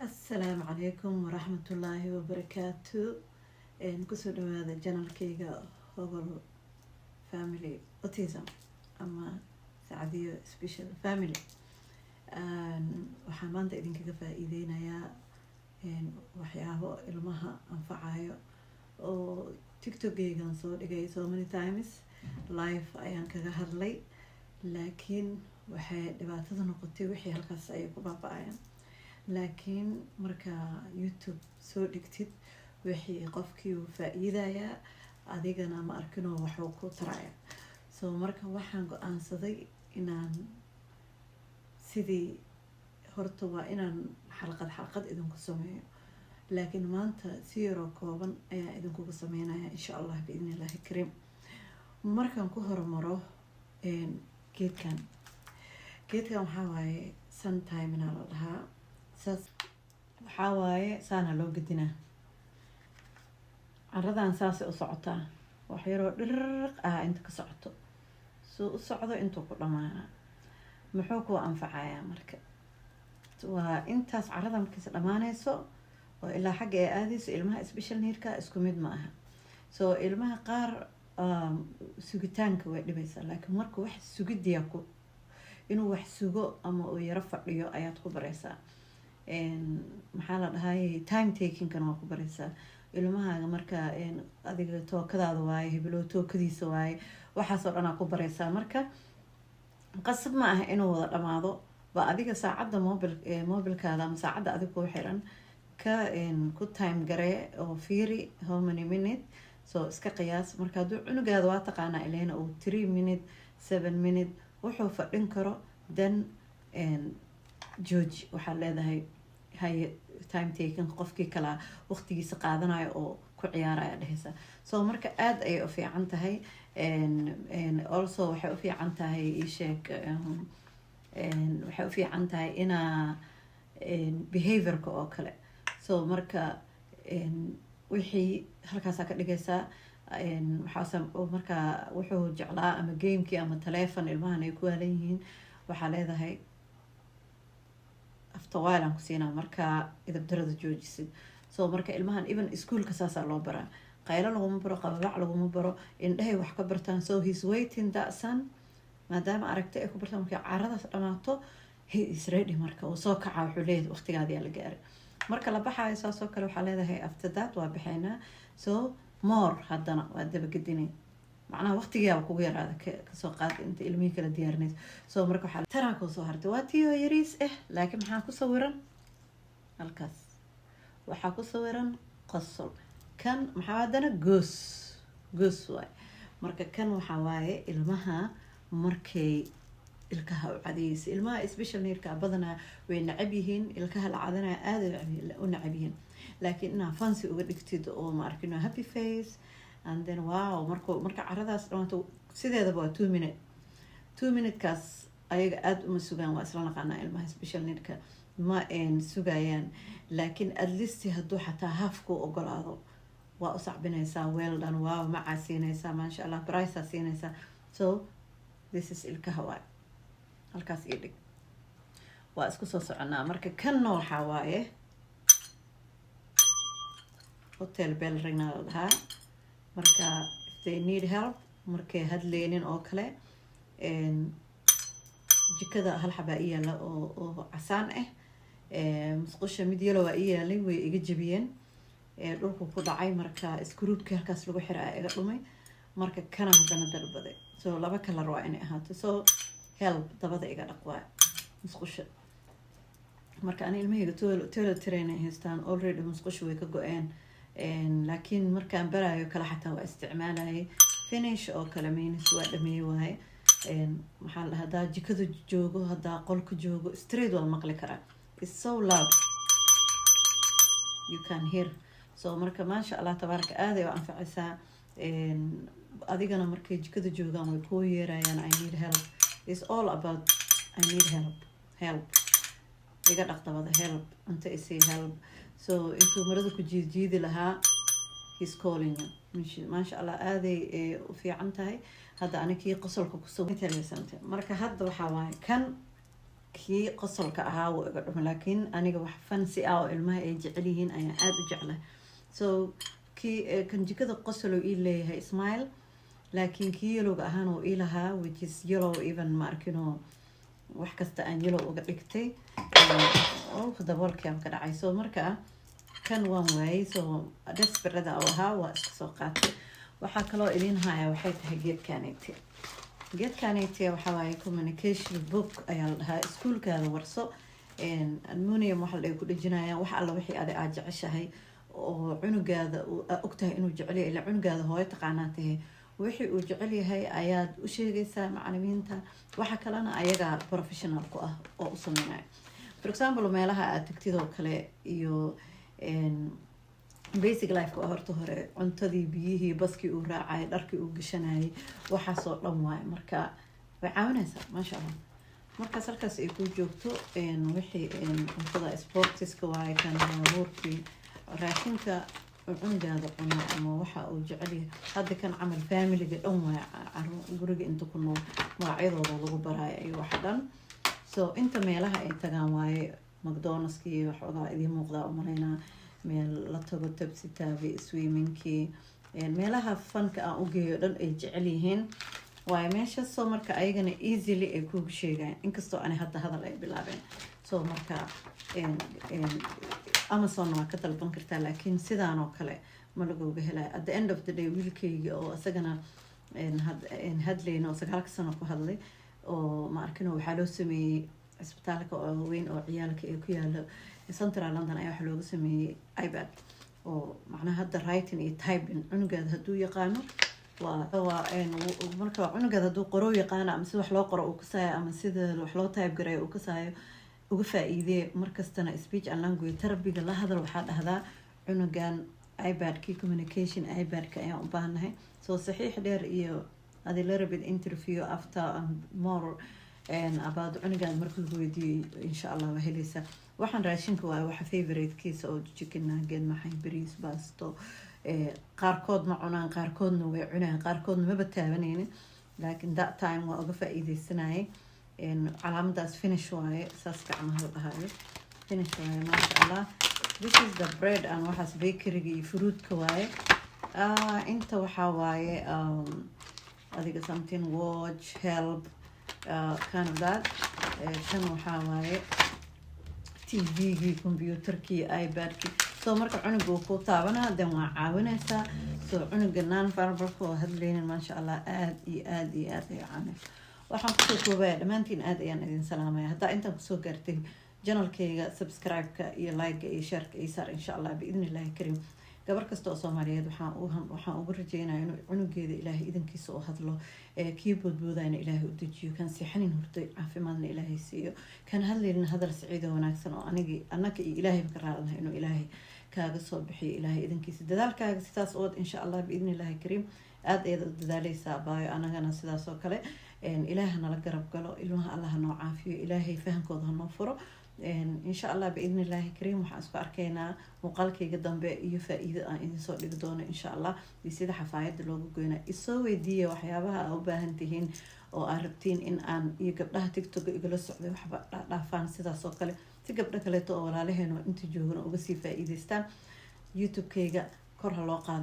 السلام عليكم ورحمة الله وبركاته. كسر هذا جنرال كيجا هو فاميلي أوتيزم أما سعدية سبيشال فاميلي. waxaan maanta idinkaga faa'iideynayaa waxyaabo ilmaha anfacayo oo tiktokgaygan soo dhigay so many times live ayaan kaga hadlay, laakiin waxay dhibaatada noqotay wixii halkaas ay ku baaba'ayaan. laakiin marka youtube soo dhigtid wixii qofkii uu faa'iidayaa, adigana ma arkinoo waxuu ku taraya. so marka waxaan go-aansaday inaan sidii horta waa inaan xalqad idinku sameeyo, laakiin maanta si yaroo kooban ayaa idinkuga sameynaya insha allah biidni illaahi kariim. markaan ku hormaro geedkan waxaa waaye sometime inaa la dhahaa, saas waxaa waaye saana loo gedinaa. caradan saasay u socotaa, wax yaroo dhirq ah inta ka socoto, suu u socdo intuu ku dhamaana. muxuu ku anfacayaa marka? waa intaas carada markiisa dhamaanayso oo ilaa xagga ay aadayso, ilmaha special needka isku mid ma aha. so ilmaha qaar sugitaanka way dhibaysaa, laakiin marka wax sugidiya ku inuu wax sugo ama uu yaro fadhiyo ayaad ku baraysaa. maxaa la dhahay time takingkan waa ku baraysaa ilmahaaga. marka adiga tookadaada waaye, hebelo tookadiisa waaye, waxaasoo dhan aa ku baraysaa. marka qasab ma aha inuu wada dhamaado, ba adiga saacadda mobilkaada ama saacadda adiga ku xiran ka ku time garee oo fiiri how many minute, so iska qiyaas. marka hadduu cunugaada waa taqaanaa ileyna uu 3 minute 7 minute wuxuu fadhin karo, then jooji waxaad leedahay haye time taking qofkii kala waqtigiisa qaadanayo oo ku ciyaaraya dhehaysa. so marka aad ayay u fiican tahay. also waxay u fiican tahay isheeg, waxay u fiican tahay inaa behaviorka oo kale. so marka wixii halkaasaa ka dhigaysaa. waxaase markaa wuxuu jeclaa ama gamekii ama telephone ilmahan ay ku waalan yihiin, waxaa leedahay after while aan ku siinaa markaa idabdarada joojisid. so marka ilmahan even iskuolka saasaa loo baraa, qaylo laguma baro, qababac laguma baro, indhahay wax ka bartaan. so he's waiting that son, maadaama aragtay ay ku bartaan markii caradaas dhamaato he is ready. marka uu soo kaca wuxuu leeyahay waqtigaadiyaa la gaaray. marka la baxaayo saasoo kale waxaa leedahay after that waa baxaynaa, so more haddana waa dabagedinay, macnaha waqtigiiaba kugu yaraada kasoo qaada inta ilmihii kala diyaarinaysa. so marka waxaa taraa kuu soo hartay waa tiyo yariis laakiin maxaa ku sawiran halkaas? waxaa ku sawiran qosol. kan maxaa haddana goos waay. marka kan waxaa waaye ilmaha markay ilkaha u cadayeysa. ilmaha special needka badanaa way nacab yihiin, ilkaha la cadanaya aad u nacab yihiin. laakiin inaa fancy uga dhigtid oo ma arkino happy face and then wow, marka caradaas dhamaato sideedaba waa 2 minutekaas ayaga aad uma sugaan. waa isla naqaanaa ilmaha special needka ma sugayaan, laakiin at least hadduu xataa half ku ogolaado waa u sacbinaysaa, well done, wow macaa siinaysaa, maasha allah bricea siinaysaa. so this is ilkaha waay, halkaas ii dhig. waa isku soo soconaa. marka kanna waxaa waaye hotel bell ringna la dhahaa. marka if they need help, markay hadleynin oo kale, jikada hal xabaa ii yaala oo casaan musqusha mid yalo waa ii yaalay, way iga jabiyeen, dhulku ku dhacay. marka iskuruubkii halkaas lagu xiraa iga dhumay. marka kana haddana dalbaday, so 2 kalar waa inay ahaato. so help dabada iga dhaq waa musqusha. marka ani ilmahayga toilet train ay haystaan already, musqusha way ka go-een, laakiin markaan baraayo kale xataa waa isticmaalayay finish oo kale means waa dhameey waaye. maxaa la dhahaa, haddaa jikada joogo, haddaa qolka joogo, straight waa maqli karaa. it's so loud you can hear. so marka maasha allah tabaaraka aaday u anfacaysaa. adigana markay jikada joogaan way kuu yeerayaan I need help. it's all about I need help. iga dhaqdabada help, inta isii help. so intuu marada ku jiidi lahaa he's calling you. ما شاء الله هذه وفي عنتها هذا أنا كي قصلك كسوة تلفزيونت مركا هذا وحواي كان كي قصلك أهاو لكن أنا جو فنسي أو الماء يجعليهن أنا عاد جعله so كي كان جكذا قصلوا إلي هاي إسماعيل لكن كي يلو أهانو إلها which is yellow even ماركينو وحكست أن يلو وقتي أو خذ بالك يوم كده عايزو مركا كان one way so desperate أو ها وسوقات وحكلو إلين هاي وحيت هجيت كانت وحواي communication book أيها school كذا ورصو إن المونية محل يكون الجناية وحلا وحي هذا أرجع شهي وعنق هذا وأكتها إنه جعلي إلى عنق هذا هو تقعناته وحي وجعلي هاي آيات وشيء سامع معلمينها وحكى لنا آيات professional كأه أو صنعي for example ما لها تكتيدو كله يو إن basic life ku horta hore cuntadii biyihii baskii uu raacay dharkii uu gashanayay waxa soo dhan waay marka way caawinaysaa ma sha Allah marka halkaas ay ku joogto wixii cuntada sportiska waay kan ruurkii raashinka cunugaada cuno ama waxa uu jecel yahay hadda kan camal family-ga dhan waay guriga inta ku nool magacyadooda lagu baraayo ay wax dhan so inta meelaha ay tagaan waaye McDonald's-kii wax ogaa idin muuqdaa u maleynaa meel la tago tabsi taabi swimmingkii meelaha fanka aan u geeyo dhan ay jecel yihiin waayo meesha soo marka ayagana easily ay kugu sheegaan inkastoo aan hadda hadal ay bilaabeen soo marka Amazon waa ka dalban kartaa laakiin sidaan oo kale ma laguga helaa at the end of the day wiilkayga oo asagana hadlayna oo 9 sano ku hadlay oo ma arkino waxaa loo sameeyay isbitaalka oo weyn oo ciyaalka ay ku yaalo Central London ayaa waxa looga sameeyay iPad oo macnaha hadda writing iyo typing cunugaada haduu yaqaano waa marka cunugaada haduu qoro yaqaano ama sida wax loo qoro uu ka saayo ama sida wax loo type gareeyo uu ka saayo uga faa'iidee markastana speech and language therapy-ga la hadal waxaa dhahdaa cunugan iPad-kii communication iPad-ka ayaan u baahanahay soo saxiix dheer iyo adi la rabid interview after and more about cunugan markuu weydiiyo insha Allah waa helaysaa waxaan raashinka waa waxa favorite-kiisa oo chicken nugget maxay bariis basto qaarkood ma cunaan qaarkoodna way cunaan qaarkoodna ma bataabanaynin laakiin that time waa uga faa'iideysanayay calaamadaas finish waaye saas gacmaha la dhahayo finish waaye maasha Allah this is the bread and waxaas bakery-ga iyo fruitka waaye inta waxaa waaye adiga something watch help kind of that kan waxaa waaye TV-gii computer-kii iPad-kii soo marka cunuga uu ku taabanaa dan waa caawinaysaa soo cunuga non-verbal-ka oo hadlaynin maasha Allah aad iyo aad iyo aad ay caawinaysaa waxaan kusoo koobaya dhammaantiin aad ayaan idin salaamaya haddaa intaan kusoo gaartay channelkayga subscribe-ka iyo like-ga iyo share-ka iyo saar insha Allah biidnillaahi kariim gabar kasta oo Soomaaliyeed waxaan ugu rajeynayaa inuu cunugeeda Ilaahay idankiisa oo hadlo kii boodboodayna Ilaahay u dejiyo kan seexanin hurday caafimaadna Ilaahay siiyo kan hadlayna hadal siciid oo wanaagsan oo annaga iyo Ilaahay ka raadinahay inuu Ilaahay kaaga soo bixiyo Ilaahay idankiisa dadaalkaaga sidaas oo insha Allah biidnillaahi kariim aad ayaad u dadaaleysaa baayo anagana sidaas oo kale إلهنا نلا قرب قالوا إلها الله نوعافيه إلهي فهم كذا نفره إن شاء الله بإذن الله كريم وحاسب أركينا وقالك يقدم بيفائدة إن صار يقدرون إن شاء الله بيصير حفايد لوجو جينا يسوي دي وحيابها أو بهنتهين أو أربتين إن أن يقبلها تيك توك يجلس على وحبة لا فان سيدا سوكله تقبل كله تو ولا لهن وأنت جوهنا وبس فائدة استان يوتيوب كيجا كره الواقع